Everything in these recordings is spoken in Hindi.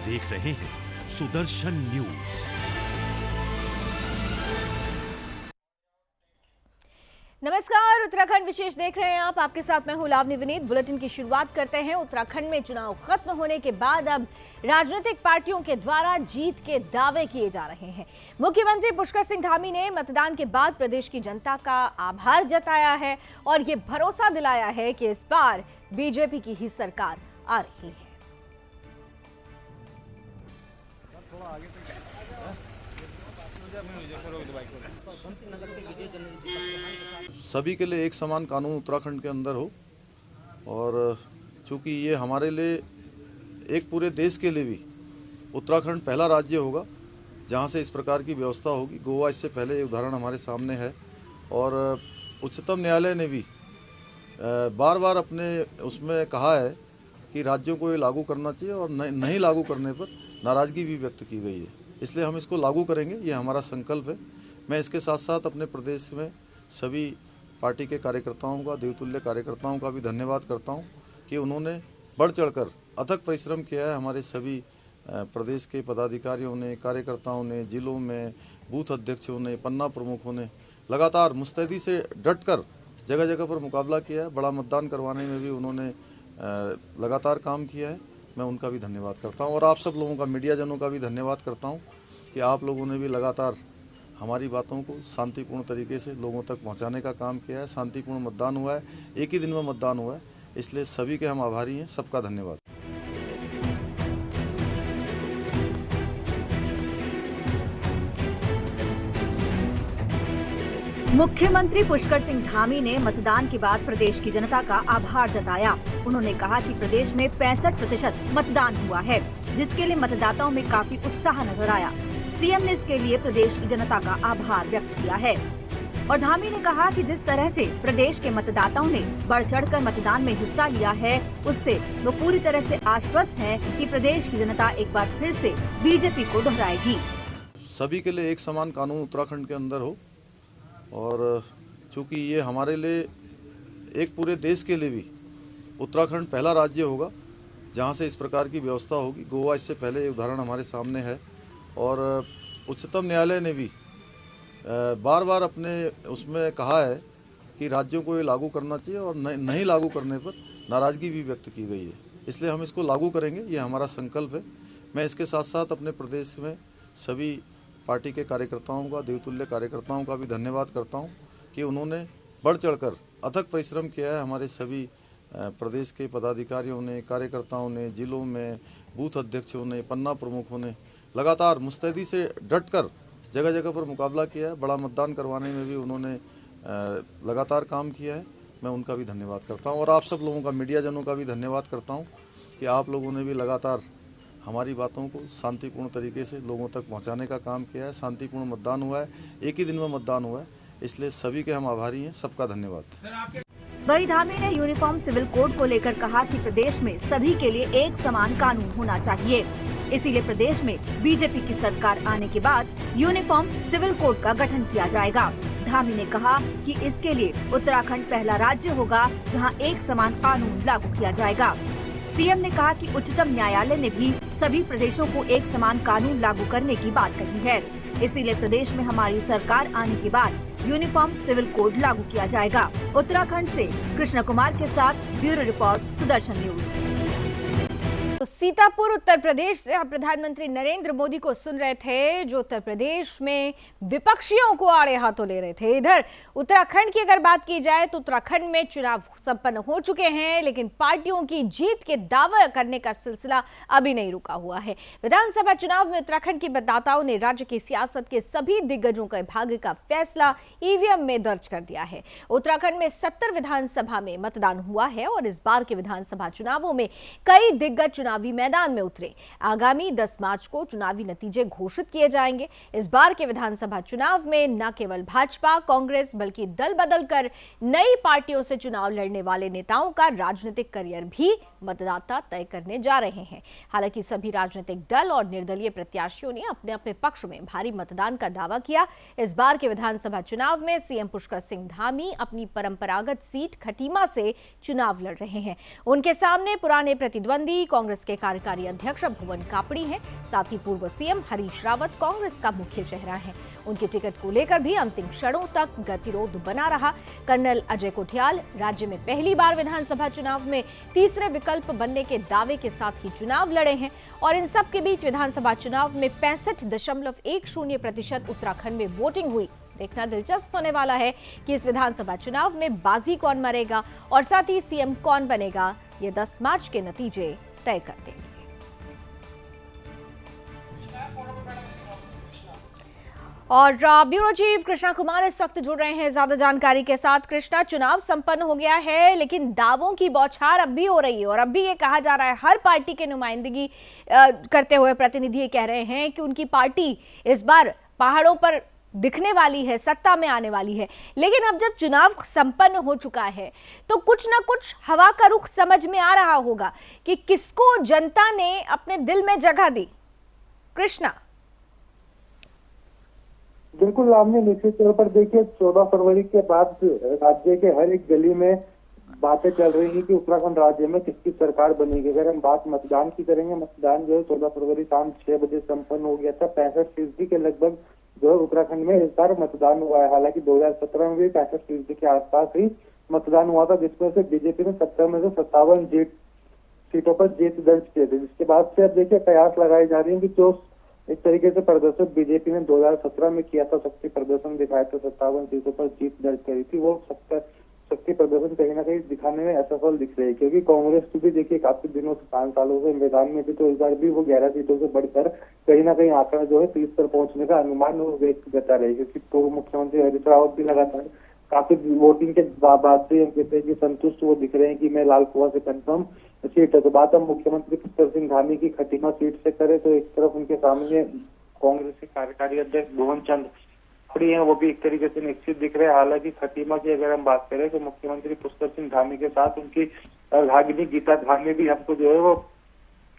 देख रहे हैं सुदर्शन न्यूज। नमस्कार, उत्तराखंड विशेष देख रहे हैं आप। आपके साथ मैं हूं लावनी विनीत। बुलेटिन की शुरुआत करते हैं। उत्तराखंड में चुनाव खत्म होने के बाद अब राजनीतिक पार्टियों के द्वारा जीत के दावे किए जा रहे हैं। मुख्यमंत्री पुष्कर सिंह धामी ने मतदान के बाद प्रदेश की जनता का आभार जताया है और ये भरोसा दिलाया है कि इस बार बीजेपी की ही सरकार आ रही है। सभी के लिए एक समान कानून उत्तराखंड के अंदर हो, और चूंकि ये हमारे लिए एक पूरे देश के लिए भी उत्तराखंड पहला राज्य होगा जहां से इस प्रकार की व्यवस्था होगी। गोवा इससे पहले ये उदाहरण हमारे सामने है, और उच्चतम न्यायालय ने भी बार बार अपने उसमें कहा है कि राज्यों को ये लागू करना चाहिए, और नहीं लागू करने पर नाराज़गी भी व्यक्त की गई है। इसलिए हम इसको लागू करेंगे, ये हमारा संकल्प है। मैं इसके साथ साथ अपने प्रदेश में सभी पार्टी के कार्यकर्ताओं का, देवतुल्य कार्यकर्ताओं का भी धन्यवाद करता हूं कि उन्होंने बढ़ चढ़कर अथक परिश्रम किया है। हमारे सभी प्रदेश के पदाधिकारियों ने, कार्यकर्ताओं ने, जिलों में बूथ अध्यक्षों ने, पन्ना प्रमुखों ने लगातार मुस्तैदी से डटकर जगह जगह पर मुकाबला किया है। बड़ा मतदान करवाने में भी उन्होंने लगातार काम किया है। मैं उनका भी धन्यवाद करता हूँ, और आप सब लोगों का, मीडिया जनों का भी धन्यवाद करता हूँ कि आप लोगों ने भी लगातार हमारी बातों को शांतिपूर्ण तरीके से लोगों तक पहुंचाने का काम किया है। शांतिपूर्ण मतदान हुआ है, एक ही दिन में मतदान हुआ है, इसलिए सभी के हम आभारी हैं। सबका धन्यवाद। मुख्यमंत्री पुष्कर सिंह धामी ने मतदान के बाद प्रदेश की जनता का आभार जताया। उन्होंने कहा कि प्रदेश में 65% मतदान हुआ है, जिसके लिए मतदाताओं में काफी उत्साह नजर आया। सीएम ने इसके लिए प्रदेश की जनता का आभार व्यक्त किया है, और धामी ने कहा कि जिस तरह से प्रदेश के मतदाताओं ने बढ़ चढ़कर मतदान में हिस्सा लिया है, उससे वो पूरी तरह से आश्वस्त हैं कि प्रदेश की जनता एक बार फिर से बीजेपी को दोहराएगी। सभी के लिए एक समान कानून उत्तराखंड के अंदर हो, और चूंकि ये हमारे लिए एक पूरे देश के लिए भी उत्तराखंड पहला राज्य होगा जहां से इस प्रकार की व्यवस्था होगी। गोवा इससे पहले ये उदाहरण हमारे सामने है, और उच्चतम न्यायालय ने भी बार बार अपने उसमें कहा है कि राज्यों को ये लागू करना चाहिए, और नहीं लागू करने पर नाराज़गी भी व्यक्त की गई है। इसलिए हम इसको लागू करेंगे, ये हमारा संकल्प है। मैं इसके साथ साथ अपने प्रदेश में सभी पार्टी के कार्यकर्ताओं का, देवतुल्य कार्यकर्ताओं का भी धन्यवाद करता हूं कि उन्होंने बढ़ चढ़कर अथक परिश्रम किया है। हमारे सभी प्रदेश के पदाधिकारियों ने, कार्यकर्ताओं ने, जिलों में बूथ अध्यक्षों ने, पन्ना प्रमुखों ने लगातार मुस्तैदी से डटकर जगह जगह पर मुकाबला किया है। बड़ा मतदान करवाने में भी उन्होंने लगातार काम किया है। मैं उनका भी धन्यवाद करता हूं, और आप सब लोगों का, मीडिया जनों का भी धन्यवाद करता हूं कि आप लोगों ने भी लगातार हमारी बातों को शांतिपूर्ण तरीके से लोगों तक पहुंचाने का काम किया है। शांतिपूर्ण मतदान हुआ है, एक ही दिन में मतदान हुआ है, इसलिए सभी के हम आभारी हैं। सबका धन्यवाद। वहीं धामी ने यूनिफॉर्म सिविल कोड को लेकर कहा कि प्रदेश में सभी के लिए एक समान कानून होना चाहिए। इसीलिए प्रदेश में बीजेपी की सरकार आने के बाद यूनिफॉर्म सिविल कोड का गठन किया जाएगा। धामी ने कहा कि इसके लिए उत्तराखंड पहला राज्य होगा जहां एक समान कानून लागू किया जाएगा। सीएम ने कहा कि उच्चतम न्यायालय ने भी सभी प्रदेशों को एक समान कानून लागू करने की बात कही है। इसीलिए प्रदेश में हमारी सरकार आने के बाद यूनिफॉर्म सिविल कोड लागू किया जाएगा। उत्तराखंड से कृष्ण कुमार के साथ ब्यूरो रिपोर्ट, सुदर्शन न्यूज। तो सीतापुर उत्तर प्रदेश से आप प्रधानमंत्री नरेंद्र मोदी को सुन रहे थे, जो उत्तर प्रदेश में विपक्षियों को आड़े हाथों ले रहे थे। इधर उत्तराखंड की अगर बात की जाए तो उत्तराखंड में चुनाव संपन्न हो चुके हैं, लेकिन पार्टियों की जीत के दावा करने का सिलसिला अभी नहीं रुका हुआ है। विधानसभा चुनाव में उत्तराखंड के मतदाताओं ने राज्य की सियासत के सभी दिग्गजों के भाग्य का फैसला ईवीएम में दर्ज कर दिया है। उत्तराखंड में 70 विधानसभा में मतदान हुआ है, और इस बार के विधानसभा चुनावों में कई दिग्गज चुनावी मैदान में उतरे। आगामी 10 मार्च को चुनावी नतीजे घोषित किए जाएंगे। इस बार के विधानसभा चुनाव में न केवल भाजपा, कांग्रेस, बल्कि दल बदल कर नई पार्टियों से चुनाव लड़ने वाले नेताओं का राजनीतिक करियर भी मतदाता तय करने जा रहे हैं। हालांकि सभी राजनीतिक दल और निर्दलीय प्रत्याशियों ने अपने अपने पक्ष में भारी मतदान का दावा किया। इस बार के विधानसभा चुनाव में सीएम पुष्कर सिंह धामी अपनी परंपरागत सीट खटीमा से चुनाव लड़ रहे हैं। उनके सामने पुराने प्रतिद्वंदी कांग्रेस के कार्यकारी अध्यक्ष भुवन कापड़ी हैं। साथ ही पूर्व सीएम हरीश रावत कांग्रेस का मुख्य चेहरा है। उनके टिकट को लेकर भी अंतिम क्षणों तक गतिरोध बना रहा। कर्नल अजय कोठियाल राज्य में पहली बार विधानसभा चुनाव में तीसरे विकल्प बनने के दावे के साथ ही चुनाव लड़े हैं और इन सब के बीच विधानसभा चुनाव में 65.10% उत्तराखंड में वोटिंग हुई। देखना दिलचस्प होने वाला है कि इस विधानसभा चुनाव में बाजी कौन मारेगा और साथ ही सीएम कौन बनेगा, ये 10 मार्च के नतीजे तय कर देंगे। और ब्यूरो चीफ कृष्णा कुमार इस वक्त जुड़ रहे हैं ज्यादा जानकारी के साथ। कृष्णा, चुनाव संपन्न हो गया है लेकिन दावों की बौछार अब भी हो रही है और अब भी ये कहा जा रहा है, हर पार्टी के नुमाइंदगी करते हुए प्रतिनिधि ये कह रहे हैं कि उनकी पार्टी इस बार पहाड़ों पर दिखने वाली है, सत्ता में आने वाली है। लेकिन अब जब चुनाव संपन्न हो चुका है तो कुछ ना कुछ हवा का रुख समझ में आ रहा होगा कि किसको जनता ने अपने दिल में जगह दी। कृष्णा, बिल्कुल आपने निश्चित तौर पर देखिए 14 फरवरी के बाद राज्य के हर एक गली में बातें चल रही है कि उत्तराखंड राज्य में किसकी सरकार बनेगी। अगर हम बात मतदान की करेंगे, मतदान जो है 14 फरवरी शाम 6 बजे संपन्न हो गया था। 65% के लगभग जो है उत्तराखंड में इस बार मतदान हुआ है। हालांकि 2017 में भी 65% के आसपास ही मतदान हुआ था, जिसमें से बीजेपी ने 70 में से 57 सीटों पर जीत दर्ज किए थे। जिसके बाद से अब देखिए कयास लगाई जा रही है कि जो एक तरीके से प्रदर्शन बीजेपी ने 2017 में किया था, शक्ति प्रदर्शन दिखाया था, 57 सीटों पर जीत दर्ज करी थी, वो शक्ति प्रदर्शन कहीं ना कहीं दिखाने में असफल दिख रही है। क्योंकि कांग्रेस को भी देखिए काफी दिनों से 5 सालों से मैदान में भी, तो इस बार भी वो 11 सीटों से बढ़कर कहीं ना कहीं आंकड़ा जो है 30 पर पहुंचने का अनुमान वो व्यक्त करता रहे। क्योंकि पूर्व मुख्यमंत्री हरीश रावत भी लगातार काफी वोटिंग के बाद से हम कहते हैं कि संतुष्ट वो दिख रहे हैं कि मैं लाल कुआं से कंफर्म सीट है। तो बात हम मुख्यमंत्री पुष्कर सिंह धामी की खटीमा सीट से करें तो एक तरफ उनके सामने कांग्रेस के कार्यकारी अध्यक्ष भुवन कापड़ी हैं, वो भी एक तरीके से निश्चित दिख रहे हैं। हालांकि खटीमा की अगर हम बात करें तो मुख्यमंत्री पुष्कर सिंह धामी के साथ उनकी भागिनी गीता धामी भी हमको जो है वो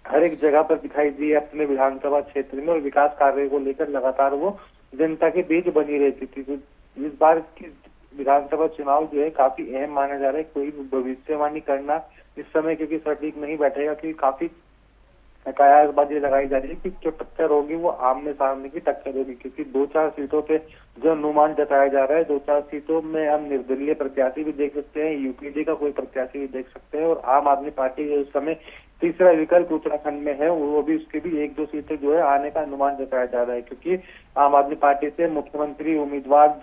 हर एक जगह पर दिखाई दी है अपने विधानसभा क्षेत्र में, और विकास कार्य को लेकर लगातार वो जनता के बीच बनी रहती थी। तो इस बार की विधानसभा चुनाव जो है काफी अहम माना जा रहा है। कोई भविष्यवाणी करना इस समय क्योंकि सटीक नहीं बैठेगा, क्योंकि काफी कयासबाजी लगाई जा रही है कि जो टक्कर होगी वो आमने सामने की टक्कर होगी। क्योंकि 2-4 सीटों पे जो अनुमान जताया जा रहा है, 2-4 सीटों में हम निर्दलीय प्रत्याशी भी देख सकते हैं, यूपीडी का कोई प्रत्याशी भी देख सकते हैं, और आम आदमी पार्टी जो इस समय तीसरा विकल्प उत्तराखंड में है, वो भी उसके भी 1-2 सीटें जो है आने का अनुमान जताया जा रहा है। क्योंकि आम आदमी पार्टी से मुख्यमंत्री उम्मीदवार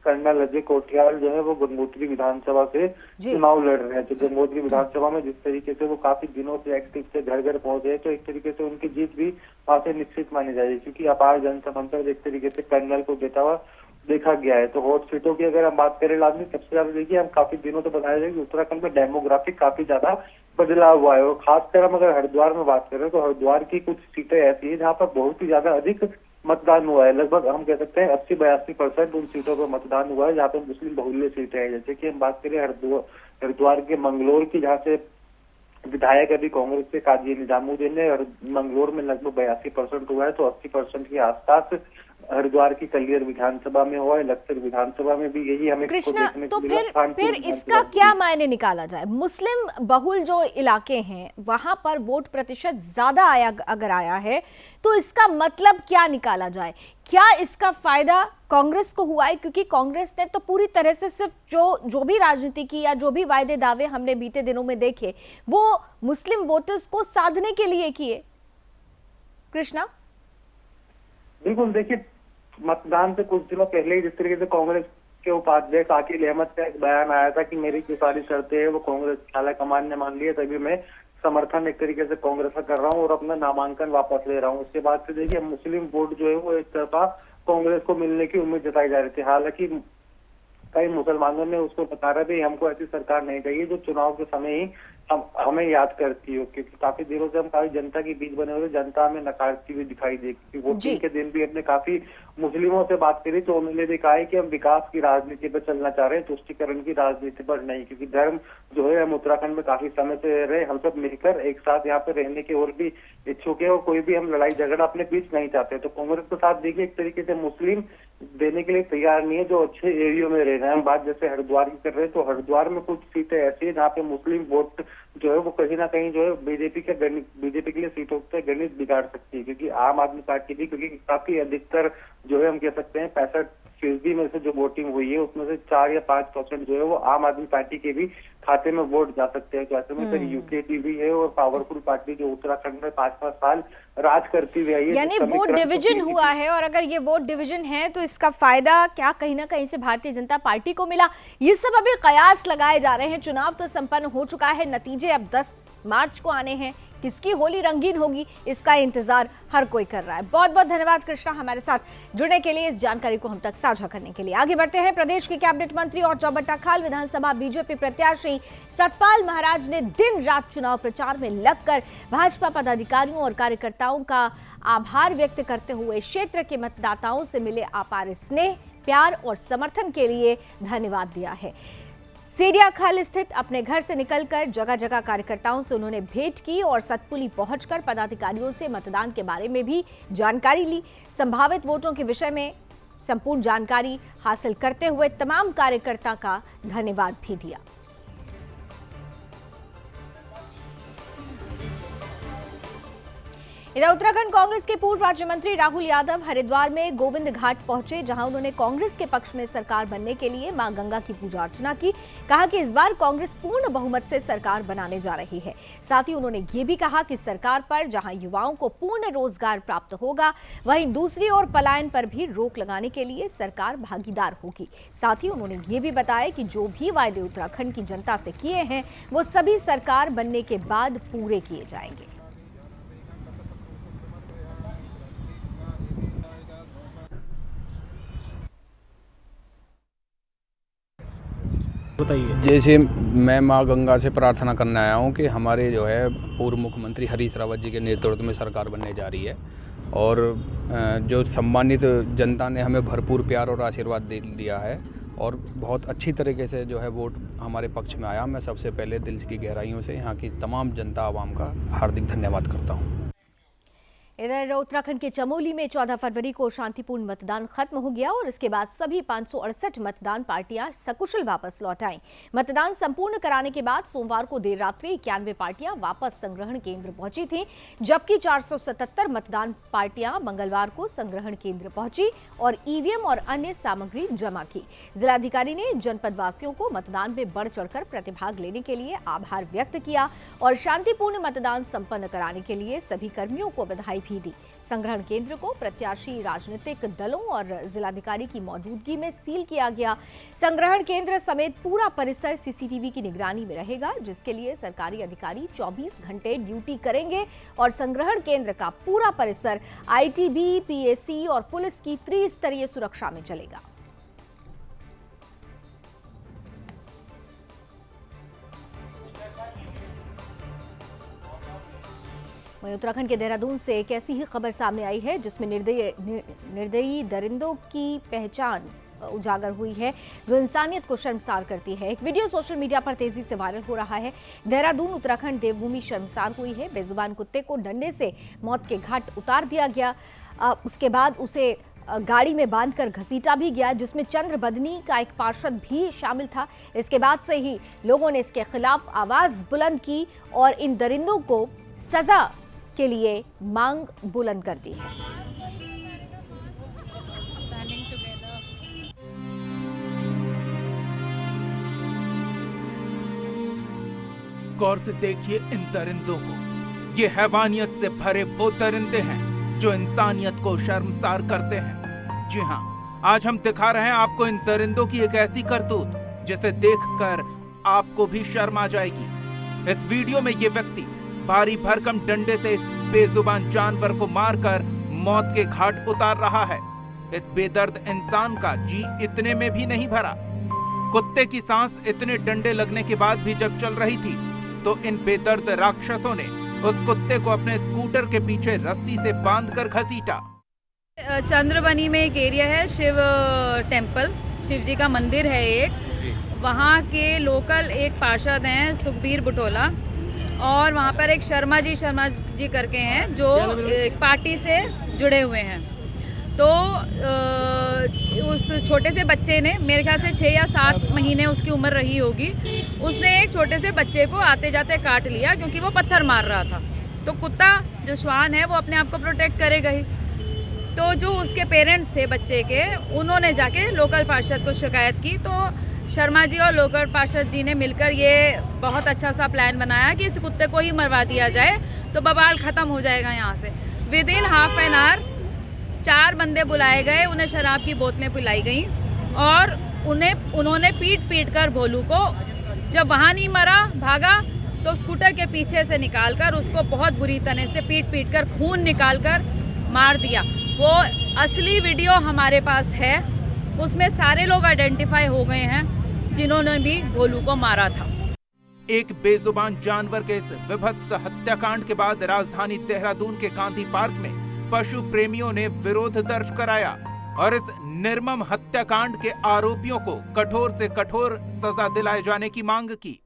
कर्नल अजय कोठियाल जो है वो गंगोत्री विधानसभा से चुनाव लड़ रहे हैं। तो गंगोत्री विधानसभा में जिस तरीके से वो काफी दिनों से एक्टिव से घर घर पहुंचे, तो एक तरीके से उनकी जीत भी वहां से निश्चित मानी जाएगी। क्योंकि अपार जनसमर्थन एक तरीके से कर्नल को देता हुआ देखा गया है। तो हॉट सीटों की अगर हम बात करें लाजमी, सबसे ज्यादा देखिए हम काफी दिनों से बताया जाए कि उत्तराखंड में डेमोग्राफिक काफी ज्यादा बदलाव हुआ है। और खासकर हम अगर हरिद्वार में बात करें तो हरिद्वार की कुछ सीटें ऐसी है जहाँ पर बहुत ही ज्यादा अधिक मतदान हुआ है। लगभग हम कह सकते हैं 80-82% उन सीटों पर मतदान हुआ है जहाँ पे मुस्लिम बहुल्य सीटें हैं। जैसे कि हम बात करें हरिद्वार के मंगलोर की, जहाँ से विधायक अभी कांग्रेस से काजी निजामुद्दीन ने, और मंगलोर में लगभग 82% हुआ है। तो 80% के आसपास हरिद्वार की कलियर विधानसभा में हुआ है, लक्सर विधानसभा में भी यही हमें कृष्णा, तो फिर इसका क्या मायने निकाला जाए? मुस्लिम बहुल जो इलाके हैं वहां पर वोट प्रतिशत ज्यादा अगर आया है तो इसका मतलब क्या निकाला जाए? क्या इसका फायदा कांग्रेस को हुआ है? क्योंकि कांग्रेस ने तो पूरी तरह से सिर्फ जो भी राजनीति की या जो भी वायदे दावे हमने बीते दिनों में देखे वो मुस्लिम वोटर्स को साधने के लिए किए। कृष्णा, बिल्कुल देखिए, मतदान से कुछ दिनों पहले ही जिस तरीके से कांग्रेस के उपाध्यक्ष आकिल अहमद का एक बयान आया था कि मेरी जो सारी शर्तें हैं वो कांग्रेस आला कमान ने मान ली है, तभी मैं समर्थन एक तरीके से कांग्रेस का कर रहा हूँ और अपना नामांकन वापस ले रहा हूँ। उसके बाद से देखिए मुस्लिम वोट जो है वो एक तरफा कांग्रेस को मिलने की उम्मीद जताई जा रही थी। हालांकि कई मुसलमानों ने उसको बता रहे थे हमको ऐसी सरकार नहीं चाहिए जो चुनाव के समय ही हमें याद करती हो, क्योंकि काफी दिनों से हम काफी जनता के बीच बने हुए, जनता हमें नकारती हुई दिखाई देगी। वोटिंग के दिन भी हमने काफी मुस्लिमों से बात करी तो उन्होंने भी कहा है कि हम विकास की राजनीति पर चलना चाह रहे हैं, तुष्टिकरण की राजनीति पर नहीं, क्योंकि धर्म जो है हम उत्तराखंड में काफी समय से रह रहे हैं, हम सब मिलकर एक साथ यहाँ पे रहने के और भी इच्छुक है और कोई भी हम लड़ाई झगड़ा अपने बीच नहीं चाहते। तो कांग्रेस के साथ देखिए एक तरीके से मुस्लिम देने के लिए तैयार नहीं है जो अच्छे एरियो में रह रहे हैं। हम बात जैसे हरिद्वार की कर रहे हैं तो हरिद्वार में कुछ सीटें ऐसी है जहाँ पे मुस्लिम वोट जो है वो कहीं ना कहीं जो है बीजेपी के लिए सीटों पे गणित बिगाड़ सकती है, क्योंकि आम आदमी पार्टी भी, क्योंकि काफी अधिकतर जो है हम कह सकते हैं 65% में से जो वोटिंग हुई है उसमें से 4 या 5% जो है वो आम आदमी पार्टी के भी खाते में वोट जा सकते हैं। तो ऐसे में फिर यूकेपी भी है और पावरफुल पार्टी जो उत्तराखंड में 5-5 साल राज करती हुई आई है, यानी वोट डिवीजन हुआ है। और अगर ये वोट डिवीजन है तो इसका फायदा क्या कहीं ना कहीं से भारतीय जनता पार्टी को मिला, ये सब अभी कयास लगाए जा रहे हैं। चुनाव तो संपन्न हो चुका है, नतीजे अब 10 मार्च को आने हैं। किसकी होली रंगीन होगी इसका इंतजार हर कोई कर रहा है। बहुत बहुत धन्यवाद कृष्णा हमारे साथ जुड़ने के लिए, इस जानकारी को हम तक साझा करने के लिए। आगे बढ़ते हैं। प्रदेश के कैबिनेट मंत्री और चौबट्टाखाल विधानसभा बीजेपी प्रत्याशी सतपाल महाराज ने दिन रात चुनाव प्रचार में लगकर भाजपा पदाधिकारियों और कार्यकर्ताओं का आभार व्यक्त करते हुए क्षेत्र के मतदाताओं से मिले अपार स्नेह, प्यार और समर्थन के लिए धन्यवाद दिया है। सेडियाखाल स्थित अपने घर से निकलकर जगह जगह कार्यकर्ताओं से उन्होंने भेंट की और सतपुली पहुंचकर पदाधिकारियों से मतदान के बारे में भी जानकारी ली। संभावित वोटों के विषय में संपूर्ण जानकारी हासिल करते हुए तमाम कार्यकर्ता का धन्यवाद भी दिया। इधर उत्तराखंड कांग्रेस के पूर्व राज्य मंत्री राहुल यादव हरिद्वार में गोविंद घाट पहुंचे, जहां उन्होंने कांग्रेस के पक्ष में सरकार बनने के लिए मां गंगा की पूजा अर्चना की। कहा कि इस बार कांग्रेस पूर्ण बहुमत से सरकार बनाने जा रही है। साथ ही उन्होंने ये भी कहा कि सरकार पर जहां युवाओं को पूर्ण रोजगार प्राप्त होगा, वहीं दूसरी ओर पलायन पर भी रोक लगाने के लिए सरकार भागीदार होगी। साथ ही उन्होंने ये भी बताया कि जो भी वायदे उत्तराखंड की जनता से किए हैं वो सभी सरकार बनने के बाद पूरे किए जाएंगे। बताइए। जैसे मैं माँ गंगा से प्रार्थना करने आया हूँ कि हमारे जो है पूर्व मुख्यमंत्री हरीश रावत जी के नेतृत्व में सरकार बनने जा रही है और जो सम्मानित जनता ने हमें भरपूर प्यार और आशीर्वाद दे दिया है और बहुत अच्छी तरीके से जो है वोट हमारे पक्ष में आया। मैं सबसे पहले दिल की गहराइयों से यहाँ की तमाम जनता आवाम का हार्दिक धन्यवाद करता हूँ। इधर उत्तराखंड के चमोली में 14 फरवरी को शांतिपूर्ण मतदान खत्म हो गया और इसके बाद सभी 568 मतदान पार्टियां सकुशल वापस लौट आईं। मतदान संपूर्ण कराने के बाद सोमवार को देर रात्रि 91 पार्टियां वापस संग्रहण केंद्र पहुंची थीं, जबकि 477 मतदान पार्टियां मंगलवार को संग्रहण केंद्र पहुंची और ईवीएम और अन्य सामग्री जमा की। जिलाधिकारी ने जनपद वासियों को मतदान में बढ़ चढ़कर प्रतिभाग लेने के लिए आभार व्यक्त किया और शांतिपूर्ण मतदान संपन्न कराने के लिए सभी कर्मियों को बधाई दी। संग्रहण केंद्र को प्रत्याशी, राजनीतिक दलों और जिलाधिकारी की मौजूदगी में सील किया गया। संग्रहण केंद्र समेत पूरा परिसर सीसीटीवी की निगरानी में रहेगा, जिसके लिए सरकारी अधिकारी 24 घंटे ड्यूटी करेंगे और संग्रहण केंद्र का पूरा परिसर आईटीबी, पीएसी और पुलिस की त्रिस्तरीय सुरक्षा में चलेगा। वहीं उत्तराखंड के देहरादून से एक ऐसी ही खबर सामने आई है जिसमें निर्दयी दरिंदों की पहचान उजागर हुई है जो इंसानियत को शर्मसार करती है। एक वीडियो सोशल मीडिया पर तेजी से वायरल हो रहा है। देहरादून उत्तराखंड देवभूमि शर्मसार हुई है। बेजुबान कुत्ते को डंडे से मौत के घाट उतार दिया गया। उसके बाद उसे गाड़ी में बांधकर घसीटा भी गया, जिसमें चंद्र बदनी का एक पार्षद भी शामिल था। इसके बाद से ही लोगों ने इसके खिलाफ आवाज बुलंद की और इन दरिंदों को सजा के लिए मांग बुलंद कर दी है। गौर से देखिए इन दरिंदों को। ये हैवानियत से भरे वो दरिंदे हैं जो इंसानियत को शर्मसार करते हैं। जी हाँ, आज हम दिखा रहे हैं आपको इन दरिंदों की एक ऐसी करतूत जिसे देखकर आपको भी शर्म आ जाएगी। इस वीडियो में ये व्यक्ति भारी भरकम डंडे से इस बेजुबान जानवर को मारकर मौत के घाट उतार रहा है। इस बेदर्द इंसान का जी इतने में भी नहीं भरा। कुत्ते की सांस इतने डंडे लगने के बाद भी जब चल रही थी तो इन बेदर्द राक्षसों ने उस कुत्ते को अपने स्कूटर के पीछे रस्सी से बांधकर घसीटा। चंद्रबनी में एक एरिया है, शिव टेम्पल, शिव जी का मंदिर है एक। वहाँ के लोकल एक पार्षद हैं सुखबीर बुटोला, और वहाँ पर एक शर्मा जी करके हैं जो एक पार्टी से जुड़े हुए हैं। तो उस छोटे से बच्चे ने, मेरे ख्याल से 6 या 7 महीने उसकी उम्र रही होगी, उसने एक छोटे से बच्चे को आते जाते काट लिया क्योंकि वो पत्थर मार रहा था। तो कुत्ता जो श्वान है वो अपने आप को प्रोटेक्ट करेगा ही। तो जो उसके पेरेंट्स थे बच्चे के, उन्होंने जाके लोकल पार्षद को शिकायत की। तो शर्मा जी और लोकल पार्षद जी ने मिलकर ये बहुत अच्छा सा प्लान बनाया कि इस कुत्ते को ही मरवा दिया जाए तो बवाल ख़त्म हो जाएगा यहाँ से। विदिन हाफ एन आवर 4 बंदे बुलाए गए, उन्हें शराब की बोतलें पिलाई गई और उन्होंने पीट कर भोलू को, जब वहाँ नहीं मरा भागा, तो स्कूटर के पीछे से निकालकर उसको बहुत बुरी तरह से पीट कर खून निकालकर मार दिया। वो असली वीडियो हमारे पास है, उसमें सारे लोग आइडेंटिफाई हो गए हैं जिन्होंने भी भोलू को मारा था। एक बेजुबान जानवर के इस विभत्स हत्याकांड के बाद राजधानी देहरादून के गांधी पार्क में पशु प्रेमियों ने विरोध दर्ज कराया और इस निर्मम हत्याकांड के आरोपियों को कठोर से कठोर सजा दिलाए जाने की मांग की।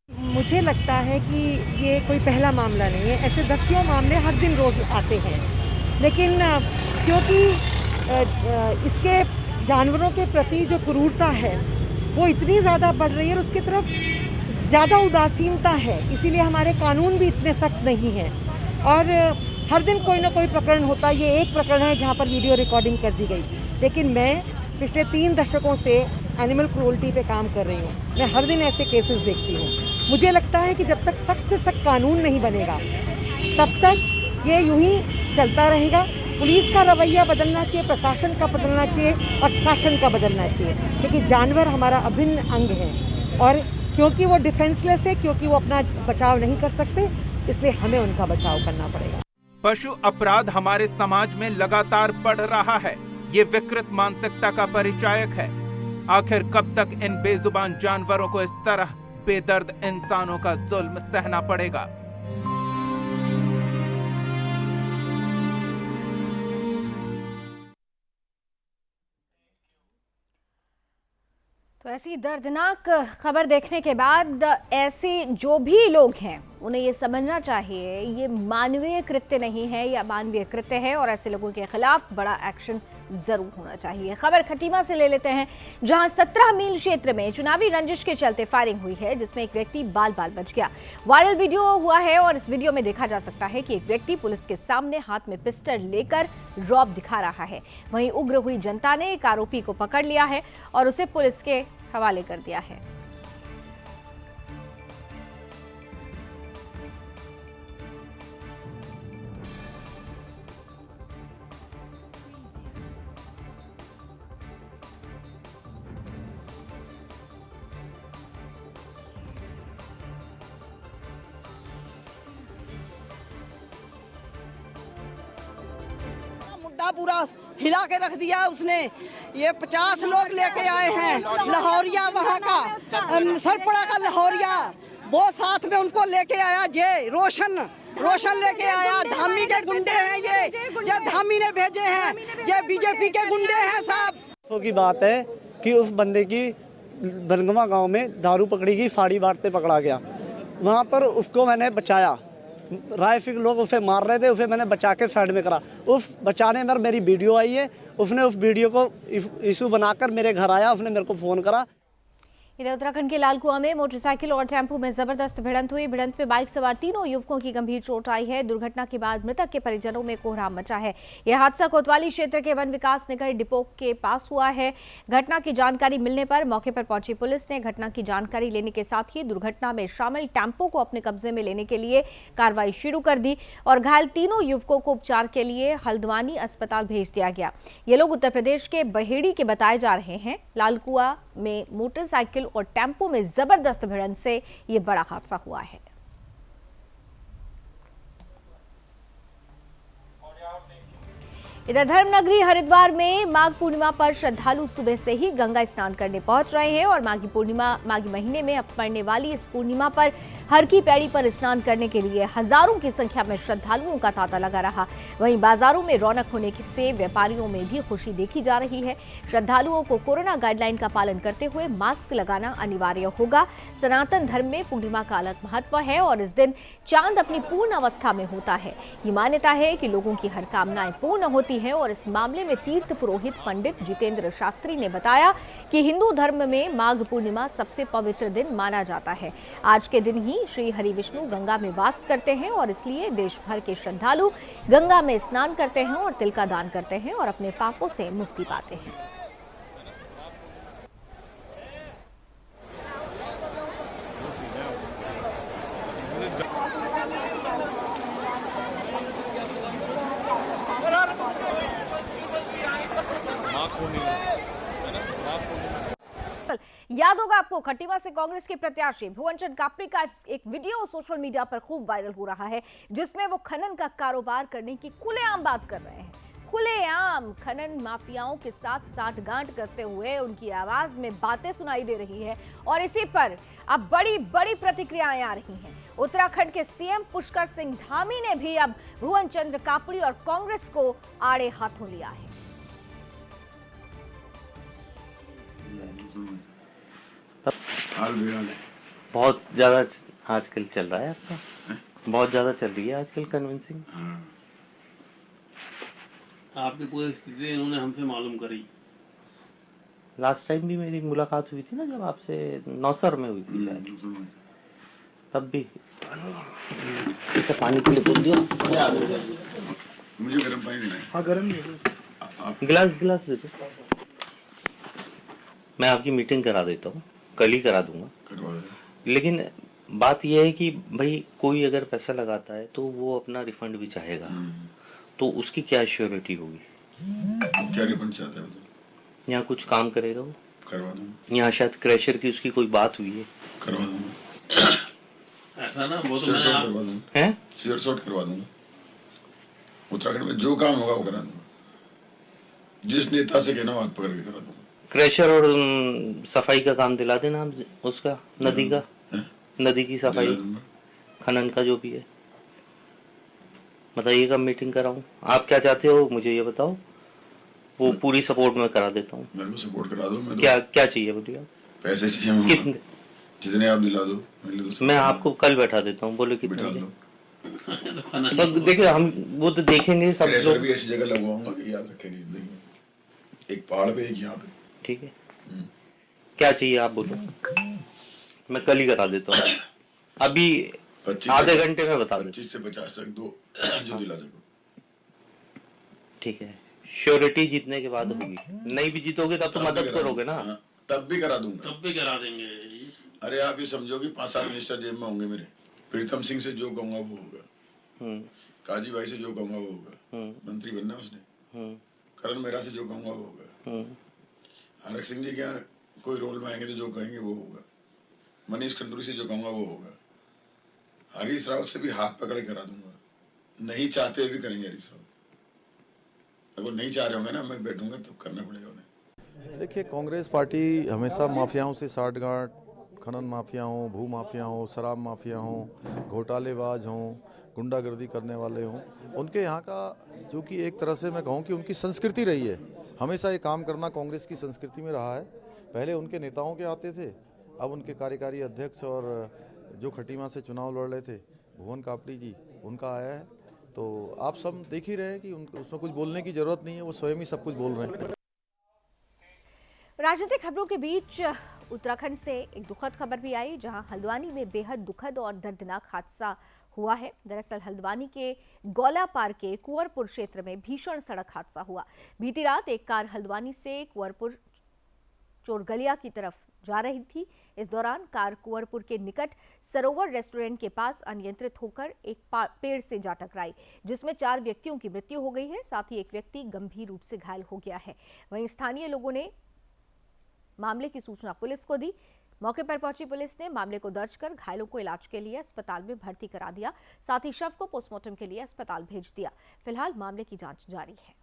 मुझे लगता है कि ये कोई पहला मामला नहीं है, ऐसे दसियों मामले हर दिन रोज आते हैं, लेकिन क्योंकि इसके जानवरों के प्रति जो क्रूरता है वो इतनी ज़्यादा बढ़ रही है और उसकी तरफ ज़्यादा उदासीनता है, इसीलिए हमारे कानून भी इतने सख्त नहीं हैं और हर दिन कोई ना कोई प्रकरण होता है। ये एक प्रकरण है जहाँ पर वीडियो रिकॉर्डिंग कर दी गई, लेकिन मैं पिछले 3 दशकों से एनिमल क्रूरल्टी पे काम कर रही हूँ। मैं हर दिन ऐसे केसेस देखती हूँ। मुझे लगता है कि जब तक सख्त से सख्त कानून नहीं बनेगा तब तक ये यूं ही चलता रहेगा। पुलिस का रवैया बदलना चाहिए, प्रशासन का बदलना चाहिए और शासन का बदलना चाहिए, क्योंकि जानवर हमारा अभिन्न अंग है और क्योंकि वो डिफेंसलेस है, क्योंकि वो अपना बचाव नहीं कर सकते, इसलिए हमें उनका बचाव करना पड़ेगा। पशु अपराध हमारे समाज में लगातार बढ़ रहा है, ये विकृत मानसिकता का परिचायक है। आखिर कब तक इन बेजुबान जानवरों को इस तरह बेदर्द इंसानों का जुल्म सहना पड़ेगा? तो ऐसी दर्दनाक खबर देखने के बाद ऐसे जो भी लोग हैं उन्हें ये समझना चाहिए ये मानवीय कृत्य नहीं है या मानवीय कृत्य है और ऐसे लोगों के खिलाफ बड़ा एक्शन जरूर होना चाहिए। खबर खटीमा से ले लेते हैं, जहां 17 मील क्षेत्र में चुनावी रंजिश के चलते फायरिंग हुई है, जिसमें एक व्यक्ति बाल बाल बच गया। वायरल वीडियो हुआ है और इस वीडियो में देखा जा सकता है कि एक व्यक्ति पुलिस के सामने हाथ में पिस्टल लेकर रौब दिखा रहा है। वहीं उग्र हुई जनता ने एक आरोपी को पकड़ लिया है और उसे पुलिस के हवाले कर दिया है। मुद्दा पूरा हिला के रख दिया उसने। ये 50 लोग लेके आए हैं, लाहौरिया वहाँ का सरपड़ा का लाहौरिया, वो साथ में उनको लेके आया। जे रोशन लेके आया। धामी के गुंडे हैं ये धामी ने भेजे हैं, ये बीजेपी के गुंडे हैं साहब। की बात है कि उस बंदे की बनगवा गांव में दारू पकड़ी गई, फाड़ी बांटते पकड़ा गया। वहाँ पर उसको मैंने बचाया, राइफल लोग उसे मार रहे थे, उसे मैंने बचा के साइड में करा। उस बचाने में मेरी वीडियो आई है, उसने उस वीडियो को इशू बनाकर मेरे घर आया, उसने मेरे को फ़ोन करा। इधर उत्तराखंड के लालकुआं में मोटरसाइकिल और टेम्पो में जबरदस्त भिड़ंत हुई। भिड़ंत में बाइक सवार 3 युवकों की गंभीर चोट आई है। दुर्घटना के बाद मृतक के परिजनों में कोहराम मचा है। यह हादसा कोतवाली क्षेत्र के वन विकास निगम डिपो के पास हुआ है। घटना की जानकारी मिलने पर मौके पर पहुंची पुलिस ने घटना की जानकारी लेने के साथ ही दुर्घटना में शामिल टेम्पो को अपने कब्जे में लेने के लिए कार्रवाई शुरू कर दी और घायल 3 युवकों को उपचार के लिए हल्द्वानी अस्पताल भेज दिया गया। ये लोग उत्तर प्रदेश के बहेड़ी के बताए जा रहे हैं। लालकुआं में मोटरसाइकिल और टेम्पो में जबरदस्त भिड़ंत से यह बड़ा हादसा हुआ है। इधर धर्मनगरी हरिद्वार में माघ पूर्णिमा पर श्रद्धालु सुबह से ही गंगा स्नान करने पहुंच रहे हैं और माघी महीने में अब पड़ने वाली इस पूर्णिमा पर हर की पैड़ी पर स्नान करने के लिए हजारों की संख्या में श्रद्धालुओं का तांता लगा रहा। वहीं बाजारों में रौनक होने से व्यापारियों में भी खुशी देखी जा रही है। श्रद्धालुओं को कोरोना गाइडलाइन का पालन करते हुए मास्क लगाना अनिवार्य होगा। सनातन धर्म में पूर्णिमा का अलग महत्व है और इस दिन चांद अपनी पूर्ण अवस्था में होता है। ये मान्यता है कि लोगों की हर कामनाएं पूर्ण होती है और इस मामले में तीर्थ पुरोहित पंडित जितेंद्र शास्त्री ने बताया कि हिंदू धर्म में माघ पूर्णिमा सबसे पवित्र दिन माना जाता है। आज के दिन ही श्री हरि विष्णु गंगा में वास करते हैं और इसलिए देश भर के श्रद्धालु गंगा में स्नान करते हैं और तिल का दान करते हैं और अपने पापों से मुक्ति पाते हैं। याद होगा आपको, खटीमा से कांग्रेस के प्रत्याशी भुवनचंद कापड़ी का एक वीडियो सोशल मीडिया पर खूब वायरल हो रहा है, जिसमें वो खनन का कारोबार करने की खुलेआम बात कर रहे हैं। खुलेआम खनन माफियाओं के साथ साठगांठ करते हुए उनकी आवाज में बातें सुनाई दे रही है और इसी पर अब बड़ी बड़ी प्रतिक्रियाएं आ रही हैं। उत्तराखंड के सीएम पुष्कर सिंह धामी ने भी अब भुवनचंद कापड़ी और कांग्रेस को आड़े हाथों लिया है। बहुत ज्यादा आजकल चल रहा है आपका, बहुत ज्यादा चल रही है आजकल कन्विंसिंग। आपकी पूरी स्थिति इन्होंने हमसे मालूम करी। लास्ट टाइम भी मेरी मुलाकात हुई थी ना, जब आपसे नौसर में हुई थी शायद, तब भी पानी के लिए बोल दिया। मुझे गर्म पानी देना है। हाँ गर्म गिलास दे दो। मैं आपकी मीटिंग करा देता हूँ, कल ही करा दूंगा। लेकिन बात यह है कि भाई कोई अगर पैसा लगाता है तो वो अपना रिफंड भी चाहेगा, तो उसकी क्या श्योरिटी होगी? क्या रिफंड चाहता है? यहाँ कुछ काम करेगा वो? करवा दूंगा। यहाँ शायद क्रैशर की उसकी कोई बात हुई है? करवा दूंगा। ऐसा ना वो तो मैंने करवा दूंगा। हैं? शेयर शॉट करवा दूंगा। उत्तराखंड में जो काम होगा वो करा दूंगा। जिस नेता से कहना हाथ पकड़ के करा दूंगा। क्रैशर और सफाई का काम दिला देना आप, उसका नदी का, नदी की सफाई, खनन का जो भी है। बताइए कब मीटिंग कराऊं? आप क्या चाहते हो मुझे ये बताओ, वो पूरी सपोर्ट में करा देता हूँ। मेरे को सपोर्ट करा दो। मैं क्या क्या चाहिए बोलिए? पैसे चाहिए। कितने? जितने आप दिला दो। मैं आपको कल बैठा देता हूँ, बोले कितने? तो देखिए हम वो तो देखेंगे सब लोग। भी ऐसी जगह लगवाऊंगा कि याद रखेंगे जिंदगी में, एक पहाड़ पे एक यहाँ पे। ठीक है, क्या चाहिए आप बोलो, मैं कल ही करा देता हूँ। अभी आधे घंटे में बता दो। 25 से 50 तक दो जो दिला सको। ठीक है, श्योरिटी जीतने के बाद होगी। नहीं भी जीतोगे तब तो मदद करोगे ना? तब भी करा दूंगा। तब भी करा देंगे। अरे आप ये समझो कि 5-7 मिनिस्टर जेब में होंगे मेरे। प्रीतम सिंह से जो कहूंगा वो होगा। काजी भाई से जो कहूंगा वो होगा। मंत्री बनना उसने। करण मेहरा से जो कहूंगा वो होगा। हरक सिंह जी क्या कोई रोल में आएंगे तो जो कहेंगे वो होगा। मनीष खंडूरी से जो कहूंगा वो होगा। हरीश रावत से भी हाथ पकड़े करा दूंगा। नहीं चाहते भी करेंगे हरीश रावत। अगर नहीं चाह रहे होंगे ना, मैं बैठूंगा तब करना पड़ेगा उन्हें। देखिए, कांग्रेस पार्टी हमेशा माफियाओं से साठगांठ, खनन माफिया हों, भू माफिया हों, शराब माफिया हों, घोटालेबाज हों, गुंडागर्दी करने वाले हों, उनके यहाँ का जो कि एक तरह से मैं कहूँ कि उनकी संस्कृति रही है। हमेशा ये काम करना कांग्रेस की संस्कृति में रहा है। पहले उनके नेताओं के आते थे, अब उनके कार्यकारी अध्यक्ष और जो खटीमा से चुनाव लड़ रहे थे भुवन कापड़ी जी, उनका आया है। तो आप सब देख ही रहे हैं कि उसमें कुछ बोलने की जरूरत नहीं है, वो स्वयं ही सब कुछ बोल रहे हैं। राजनीतिक खबरों के बीच उत्तराखंड से एक दुखद खबर भी आई, जहां हल्द्वानी में बेहद दुखद और दर्दनाक हादसा हुआ है। दरअसल हल्द्वानी के गौलापार के कुंवरपुर क्षेत्र में भीषण सड़क हादसा हुआ। बीती रात एक कार हल्द्वानी से कुंवरपुर चोरगलिया की तरफ जा रही थी। इस दौरान कार कुंवरपुर के निकट सरोवर रेस्टोरेंट के पास अनियंत्रित होकर एक पेड़ से जा टकराई, जिसमें 4 व्यक्तियों की मृत्यु हो गई है। साथ ही एक व्यक्ति गंभीर रूप से घायल हो गया है। वहीं स्थानीय लोगों ने मामले की सूचना पुलिस को दी। मौके पर पहुंची पुलिस ने मामले को दर्ज कर घायलों को इलाज के लिए अस्पताल में भर्ती करा दिया। साथ ही शव को पोस्टमार्टम के लिए अस्पताल भेज दिया। फिलहाल मामले की जांच जारी है।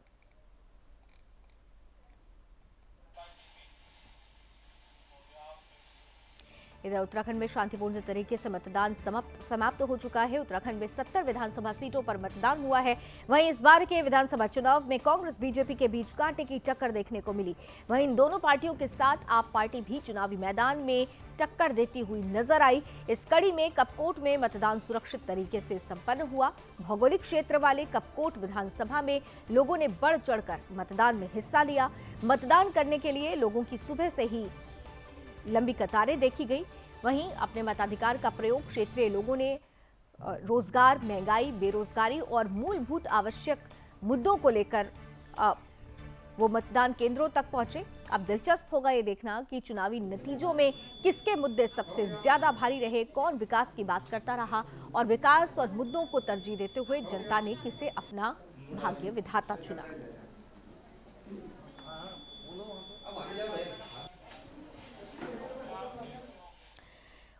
इधर उत्तराखंड में शांतिपूर्ण तरीके से मतदान समाप्त हो चुका है। उत्तराखंड में 70 विधानसभा सीटों पर मतदान हुआ है। वहीं इस बार के विधानसभा चुनाव में कांग्रेस बीजेपी के बीच कांटे की टक्कर देखने को मिली। वहीं इन दोनों पार्टियों के साथ आप पार्टी भी चुनावी मैदान में टक्कर देती हुई नजर आई। इस कड़ी में कपकोट में मतदान सुरक्षित तरीके से संपन्न हुआ। भौगोलिक क्षेत्र वाले कपकोट विधानसभा में लोगों ने बढ़ चढ़कर मतदान में हिस्सा लिया। मतदान करने के लिए लोगों की सुबह से ही लंबी कतारें देखी गई। वहीं अपने मताधिकार का प्रयोग क्षेत्रीय लोगों ने रोजगार, महंगाई, बेरोजगारी और मूलभूत आवश्यक मुद्दों को लेकर वो मतदान केंद्रों तक पहुंचे। अब दिलचस्प होगा ये देखना कि चुनावी नतीजों में किसके मुद्दे सबसे ज्यादा भारी रहे, कौन विकास की बात करता रहा और विकास और मुद्दों को तरजीह देते हुए जनता ने किसे अपना भाग्य विधाता चुना।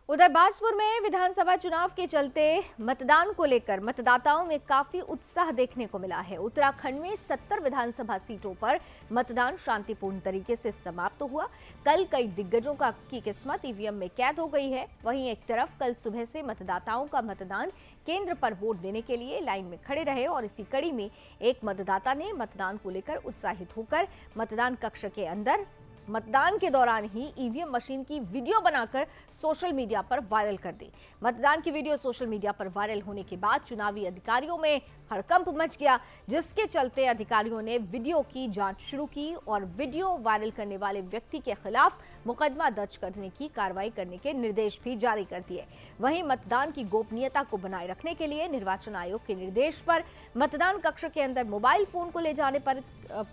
उधर बाजपुर में विधानसभा चुनाव के चलते मतदान को लेकर मतदाताओं में काफी उत्साह देखने को मिला है। उत्तराखंड में 70 विधानसभा सीटों पर मतदान शांतिपूर्ण तरीके से समाप्त हुआ। कल कई दिग्गजों की किस्मत ईवीएम में कैद हो गई है। वहीं एक तरफ कल सुबह से मतदाताओं का मतदान केंद्र पर वोट देने के लिए लाइन में खड़े रहे और इसी कड़ी में एक मतदाता ने मतदान को लेकर उत्साहित होकर मतदान कक्ष के अंदर मतदान के दौरान ही ईवीएम मशीन की वीडियो बनाकर सोशल मीडिया पर वायरल कर दी। मतदान की वीडियो सोशल मीडिया पर वायरल होने के बाद चुनावी अधिकारियों में हड़कंप मच गया, जिसके चलते अधिकारियों ने वीडियो की जांच शुरू की और वीडियो वायरल करने वाले व्यक्ति के खिलाफ मुकदमा दर्ज करने की कार्रवाई करने के निर्देश भी जारी कर दिए। वहीं मतदान की गोपनीयता को बनाए रखने के लिए निर्वाचन आयोग के निर्देश पर मतदान कक्ष के अंदर मोबाइल फोन को ले जाने पर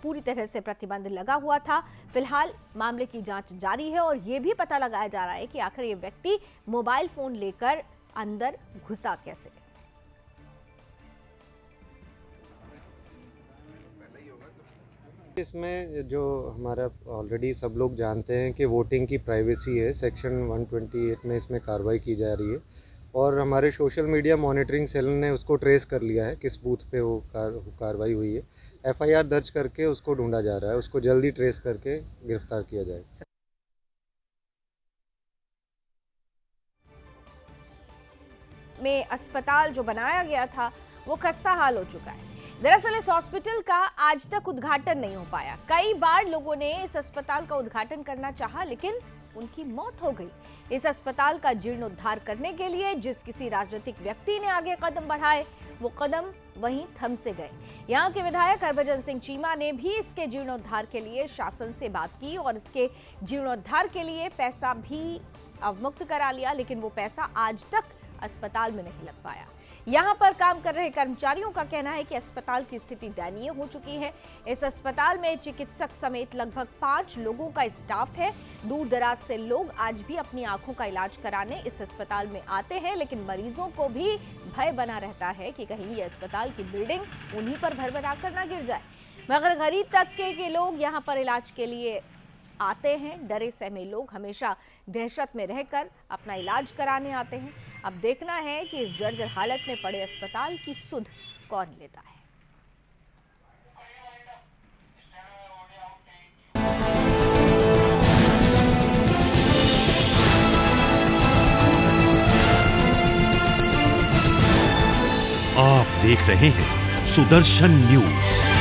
पूरी तरह से प्रतिबंध लगा हुआ था। फिलहाल मामले की जांच जारी है और ये भी पता लगाया जा रहा है कि आखिर ये व्यक्ति मोबाइल फोन लेकर अंदर घुसा कैसे। इसमें जो हमारा ऑलरेडी सब लोग जानते हैं कि वोटिंग की प्राइवेसी है, सेक्शन 128 में इसमें कार्रवाई की जा रही है और हमारे सोशल मीडिया मॉनिटरिंग सेल ने उसको ट्रेस कर लिया है किस बूथ पे वो कार्रवाई हुई है। एफआईआर दर्ज करके उसको ढूंढा जा रहा है, उसको जल्दी ट्रेस करके गिरफ्तार किया जाए। में अस्पताल जो बनाया गया था वो खस्ता हाल हो चुका है। दरअसल इस हॉस्पिटल का आज तक उद्घाटन नहीं हो पाया। कई बार लोगों ने इस अस्पताल का उद्घाटन करना चाहा लेकिन उनकी मौत हो गई। इस अस्पताल का जीर्णोद्धार करने के लिए जिस किसी राजनीतिक व्यक्ति ने आगे कदम बढ़ाए वो कदम वहीं थम से गए। यहाँ के विधायक हरभजन सिंह चीमा ने भी इसके जीर्णोद्धार के लिए शासन से बात की और इसके जीर्णोद्धार के लिए पैसा भी अवमुक्त करा लिया, लेकिन वो पैसा आज तक अस्पताल में नहीं लग पाया। यहाँ पर काम कर रहे कर्मचारियों का कहना है कि अस्पताल की स्थिति दयनीय हो चुकी है। इस अस्पताल में चिकित्सक समेत लगभग 5 लोगों का स्टाफ है। दूर दराज से लोग आज भी अपनी आंखों का इलाज कराने इस अस्पताल में आते हैं, लेकिन मरीजों को भी भय बना रहता है कि कहीं ये अस्पताल की बिल्डिंग उन्हीं पर भरभरा कर ना गिर जाए। मगर गरीब तबके के लोग यहाँ पर इलाज के लिए आते हैं। डरे सहमे लोग हमेशा दहशत में रहकर अपना इलाज कराने आते हैं। अब देखना है कि इस जर्जर हालत में पड़े अस्पताल की सुध कौन लेता है। आप देख रहे हैं सुदर्शन न्यूज।